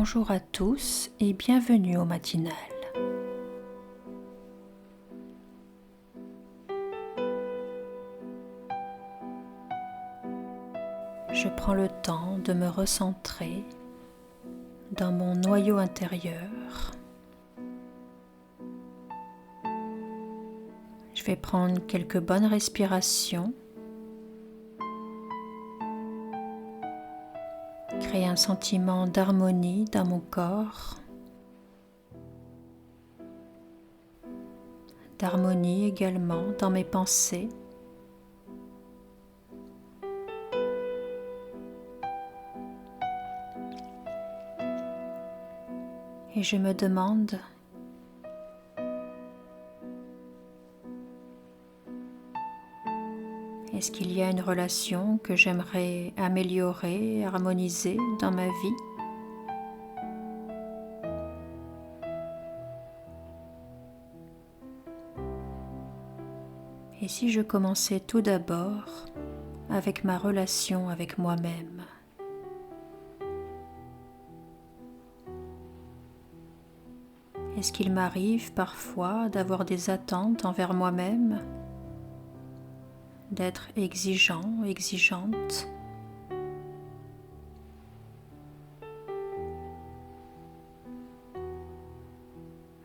Bonjour à tous et bienvenue au matinal. Je prends le temps de me recentrer dans mon noyau intérieur. Je vais prendre quelques bonnes respirations, créer un sentiment d'harmonie dans mon corps, d'harmonie également dans mes pensées. Et je me demande est-ce qu'il y a une relation que j'aimerais améliorer, harmoniser dans ma vie? Et si je commençais tout d'abord avec ma relation avec moi-même? Est-ce qu'il m'arrive parfois d'avoir des attentes envers moi-même, d'être exigeant, exigeante?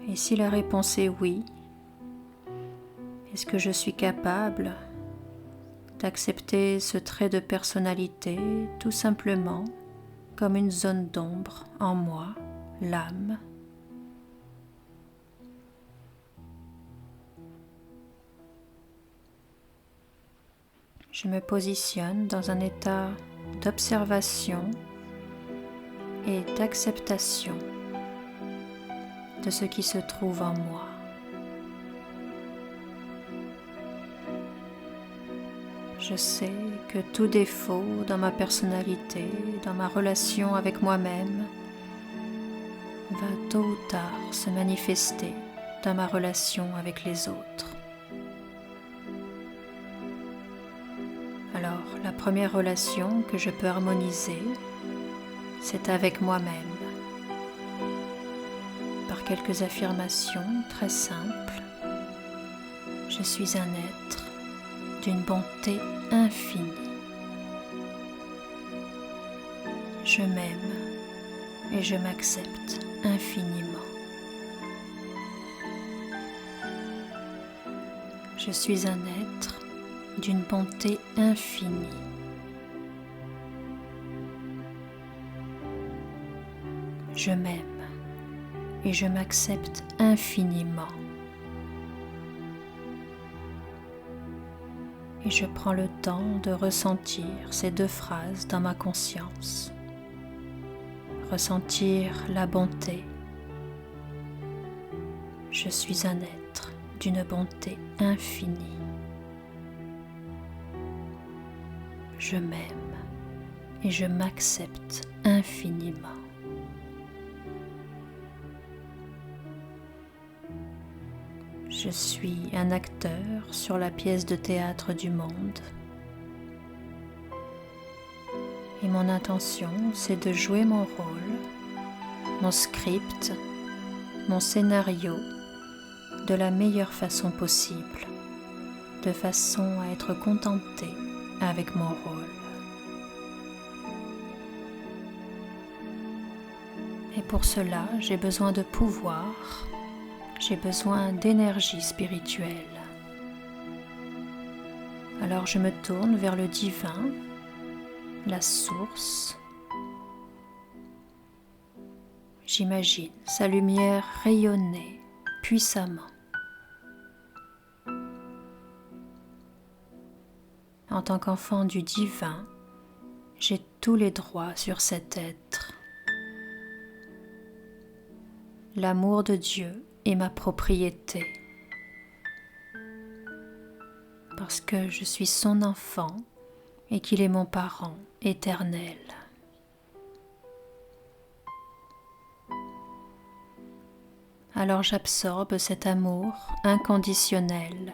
Et si la réponse est oui, est-ce que je suis capable d'accepter ce trait de personnalité tout simplement comme une zone d'ombre en moi, l'âme? Je me positionne dans un état d'observation et d'acceptation de ce qui se trouve en moi. Je sais que tout défaut dans ma personnalité, dans ma relation avec moi-même, va tôt ou tard se manifester dans ma relation avec les autres. Alors, la première relation que je peux harmoniser, c'est avec moi-même, par quelques affirmations très simples. Je suis un être d'une bonté infinie. Je m'aime et je m'accepte infiniment. Je suis un être d'une bonté infinie. Je m'aime et je m'accepte infiniment. Et je prends le temps de ressentir ces deux phrases dans ma conscience. Ressentir la bonté. Je suis un être d'une bonté infinie. Je m'aime et je m'accepte infiniment. Je suis un acteur sur la pièce de théâtre du monde. Et mon intention, c'est de jouer mon rôle, mon script, mon scénario de la meilleure façon possible, de façon à être contenté avec mon rôle. Et pour cela, j'ai besoin de pouvoir, j'ai besoin d'énergie spirituelle. Alors je me tourne vers le divin, la source. J'imagine sa lumière rayonner puissamment. En tant qu'enfant du divin, j'ai tous les droits sur cet être. L'amour de Dieu est ma propriété. Parce que je suis son enfant et qu'il est mon parent éternel. Alors j'absorbe cet amour inconditionnel,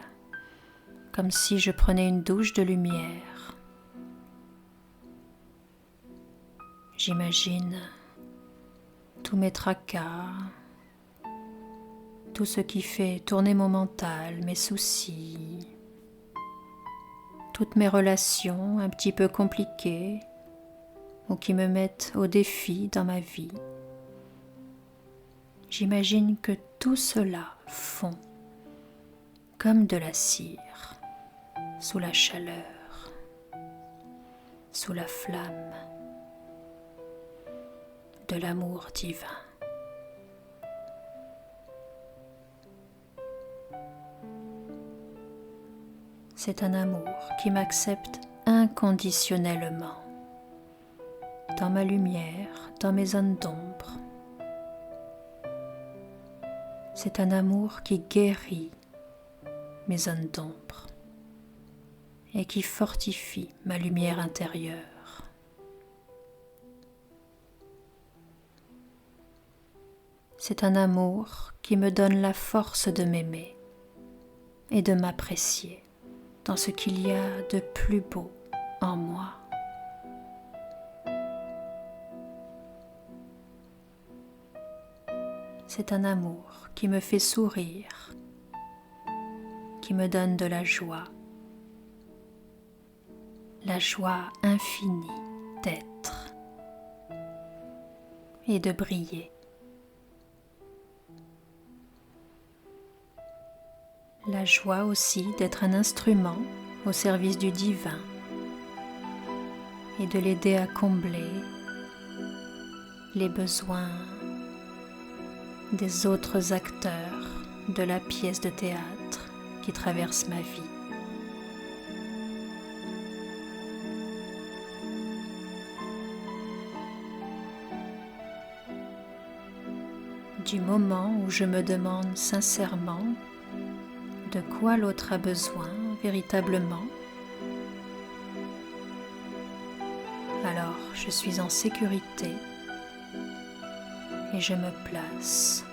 comme si je prenais une douche de lumière. J'imagine tous mes tracas, tout ce qui fait tourner mon mental, mes soucis, toutes mes relations un petit peu compliquées ou qui me mettent au défi dans ma vie. J'imagine que tout cela fond comme de la cire sous la chaleur, sous la flamme de l'amour divin. C'est un amour qui m'accepte inconditionnellement, dans ma lumière, dans mes zones d'ombre. C'est un amour qui guérit mes zones d'ombre et qui fortifie ma lumière intérieure. C'est un amour qui me donne la force de m'aimer et de m'apprécier dans ce qu'il y a de plus beau en moi. C'est un amour qui me fait sourire, qui me donne de la joie infinie d'être et de briller. La joie aussi d'être un instrument au service du divin et de l'aider à combler les besoins des autres acteurs de la pièce de théâtre qui traverse ma vie. Du moment où je me demande sincèrement de quoi l'autre a besoin véritablement, alors je suis en sécurité et je me place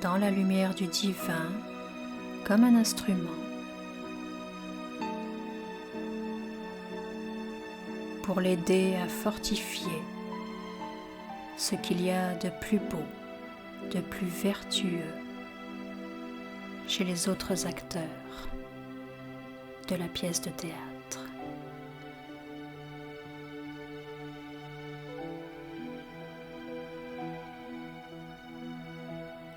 dans la lumière du divin comme un instrument pour l'aider à fortifier ce qu'il y a de plus beau, de plus vertueux chez les autres acteurs de la pièce de théâtre.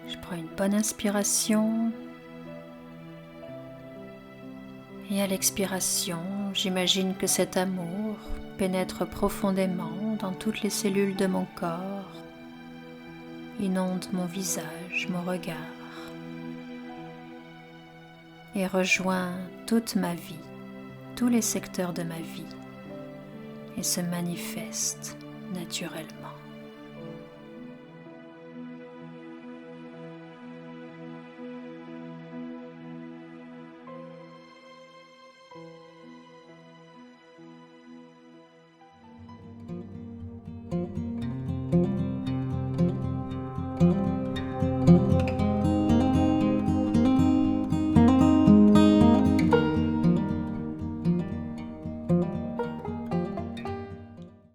Je prends une bonne inspiration et à l'expiration, j'imagine que cet amour pénètre profondément dans toutes les cellules de mon corps, inonde mon visage, mon regard et rejoint toute ma vie, tous les secteurs de ma vie et se manifeste naturellement.